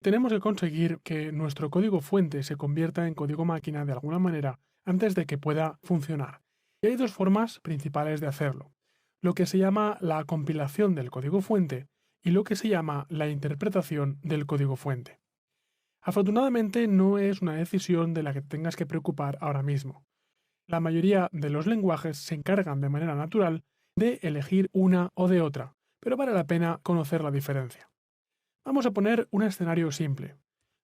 Tenemos que conseguir que nuestro código fuente se convierta en código máquina de alguna manera antes de que pueda funcionar. Y hay dos formas principales de hacerlo: lo que se llama la compilación del código fuente y lo que se llama la interpretación del código fuente. Afortunadamente no es una decisión de la que tengas que preocupar ahora mismo. La mayoría de los lenguajes se encargan de manera natural de elegir una o de otra, pero vale la pena conocer la diferencia. Vamos a poner un escenario simple.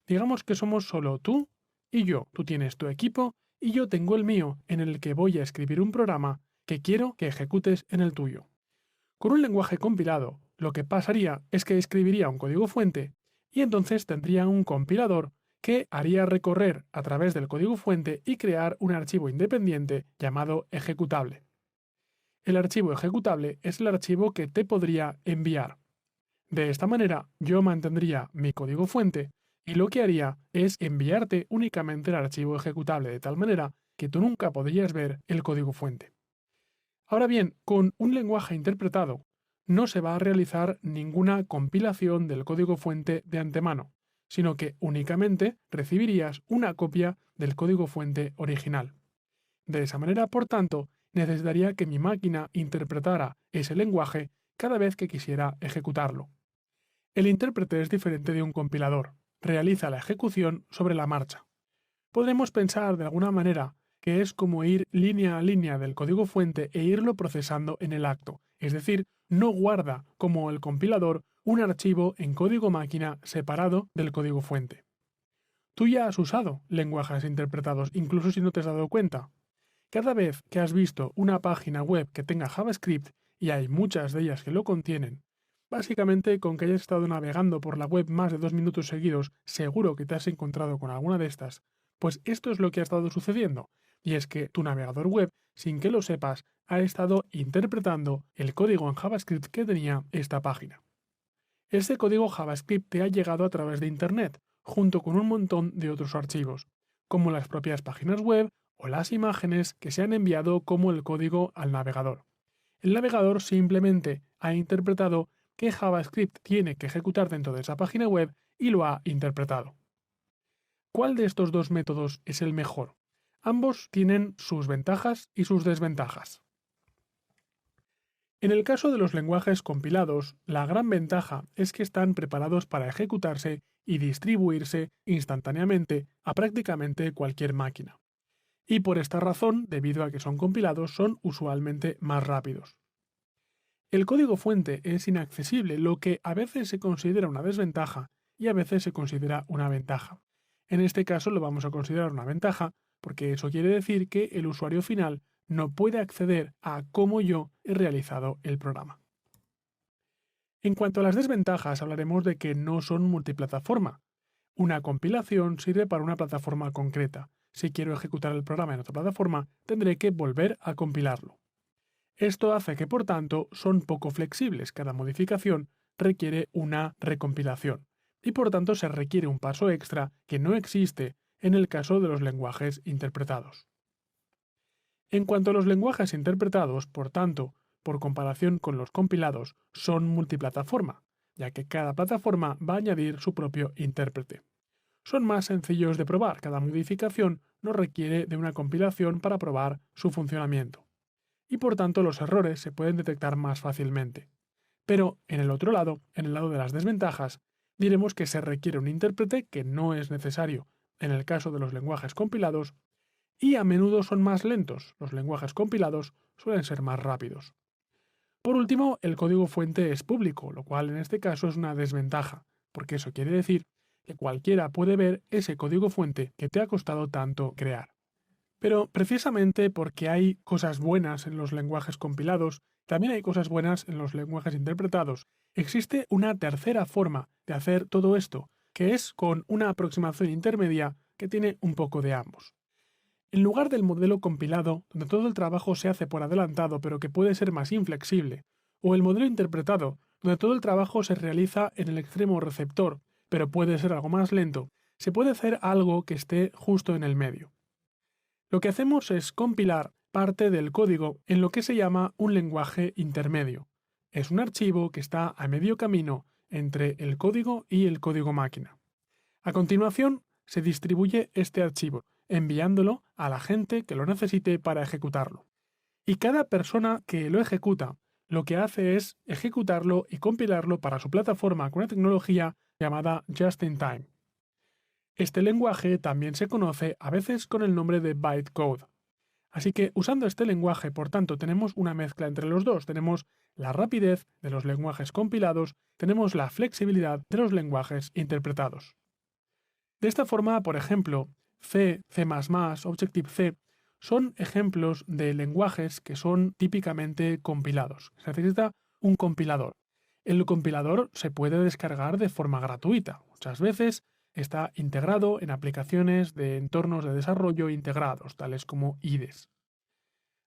Digamos que somos solo tú y yo. Tú tienes tu equipo y yo tengo el mío, en el que voy a escribir un programa que quiero que ejecutes en el tuyo. Con un lenguaje compilado, lo que pasaría es que escribiría un código fuente y entonces tendría un compilador que haría recorrer a través del código fuente y crear un archivo independiente llamado ejecutable. El archivo ejecutable es el archivo que te podría enviar. De esta manera, yo mantendría mi código fuente y lo que haría es enviarte únicamente el archivo ejecutable de tal manera que tú nunca podrías ver el código fuente. Ahora bien, con un lenguaje interpretado, no se va a realizar ninguna compilación del código fuente de antemano, sino que únicamente recibirías una copia del código fuente original. De esa manera, por tanto, necesitaría que mi máquina interpretara ese lenguaje cada vez que quisiera ejecutarlo. El intérprete es diferente de un compilador. Realiza la ejecución sobre la marcha. Podremos pensar de alguna manera que es como ir línea a línea del código fuente e irlo procesando en el acto, es decir, no guarda, como el compilador, un archivo en código máquina separado del código fuente. Tú ya has usado lenguajes interpretados, incluso si no te has dado cuenta. Cada vez que has visto una página web que tenga JavaScript, y hay muchas de ellas que lo contienen, básicamente con que hayas estado navegando por la web más de 2 minutos seguidos, seguro que te has encontrado con alguna de estas. Pues esto es lo que ha estado sucediendo, y es que tu navegador web, sin que lo sepas, ha estado interpretando el código en JavaScript que tenía esta página. Este código JavaScript te ha llegado a través de Internet, junto con un montón de otros archivos, como las propias páginas web o las imágenes que se han enviado como el código al navegador. El navegador simplemente ha interpretado qué JavaScript tiene que ejecutar dentro de esa página web y lo ha interpretado. ¿Cuál de estos dos métodos es el mejor? Ambos tienen sus ventajas y sus desventajas. En el caso de los lenguajes compilados, la gran ventaja es que están preparados para ejecutarse y distribuirse instantáneamente a prácticamente cualquier máquina. Y por esta razón, debido a que son compilados, son usualmente más rápidos. El código fuente es inaccesible, lo que a veces se considera una desventaja y a veces se considera una ventaja. En este caso lo vamos a considerar una ventaja porque eso quiere decir que el usuario final no puede acceder a cómo yo he realizado el programa. En cuanto a las desventajas, hablaremos de que no son multiplataforma. Una compilación sirve para una plataforma concreta. Si quiero ejecutar el programa en otra plataforma, tendré que volver a compilarlo. Esto hace que, por tanto, son poco flexibles. Cada modificación requiere una recompilación y, por tanto, se requiere un paso extra que no existe en el caso de los lenguajes interpretados. En cuanto a los lenguajes interpretados, por tanto, por comparación con los compilados, son multiplataforma, ya que cada plataforma va a añadir su propio intérprete. Son más sencillos de probar, cada modificación no requiere de una compilación para probar su funcionamiento. Y por tanto los errores se pueden detectar más fácilmente. Pero en el otro lado, en el lado de las desventajas, diremos que se requiere un intérprete que no es necesario en el caso de los lenguajes compilados y a menudo son más lentos. Los lenguajes compilados suelen ser más rápidos. Por último, el código fuente es público, lo cual en este caso es una desventaja, porque eso quiere decir que cualquiera puede ver ese código fuente que te ha costado tanto crear. Pero precisamente porque hay cosas buenas en los lenguajes compilados, también hay cosas buenas en los lenguajes interpretados. Existe una tercera forma de hacer todo esto, que es con una aproximación intermedia que tiene un poco de ambos. En lugar del modelo compilado, donde todo el trabajo se hace por adelantado pero que puede ser más inflexible, o el modelo interpretado, donde todo el trabajo se realiza en el extremo receptor, pero puede ser algo más lento, se puede hacer algo que esté justo en el medio. Lo que hacemos es compilar parte del código en lo que se llama un lenguaje intermedio. Es un archivo que está a medio camino entre el código y el código máquina. A continuación, se distribuye este archivo, enviándolo a la gente que lo necesite para ejecutarlo. Y cada persona que lo ejecuta, lo que hace es ejecutarlo y compilarlo para su plataforma con una tecnología llamada Just-in-Time. Este lenguaje también se conoce a veces con el nombre de bytecode. Así que usando este lenguaje, por tanto, tenemos una mezcla entre los dos. Tenemos la rapidez de los lenguajes compilados, tenemos la flexibilidad de los lenguajes interpretados. De esta forma, por ejemplo, C, C++, Objective-C son ejemplos de lenguajes que son típicamente compilados. Se necesita un compilador. El compilador se puede descargar de forma gratuita. Muchas veces está integrado en aplicaciones de entornos de desarrollo integrados, tales como IDEs.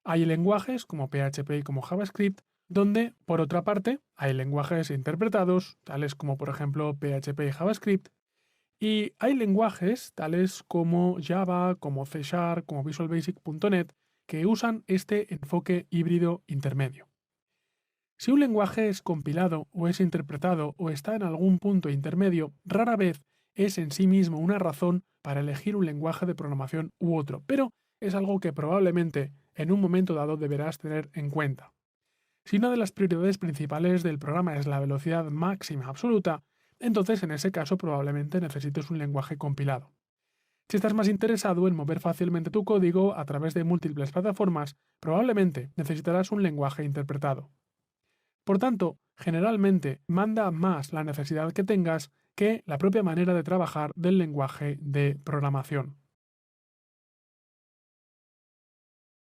Hay lenguajes como PHP y como JavaScript, donde, por otra parte, hay lenguajes interpretados, tales como por ejemplo PHP y JavaScript, y hay lenguajes tales como Java, como C#, como Visual Basic.net, que usan este enfoque híbrido intermedio. Si un lenguaje es compilado o es interpretado o está en algún punto intermedio, rara vez es en sí mismo una razón para elegir un lenguaje de programación u otro, pero es algo que probablemente en un momento dado deberás tener en cuenta. Si una de las prioridades principales del programa es la velocidad máxima absoluta, entonces en ese caso probablemente necesites un lenguaje compilado. Si estás más interesado en mover fácilmente tu código a través de múltiples plataformas, probablemente necesitarás un lenguaje interpretado. Por tanto, generalmente manda más la necesidad que tengas que la propia manera de trabajar del lenguaje de programación.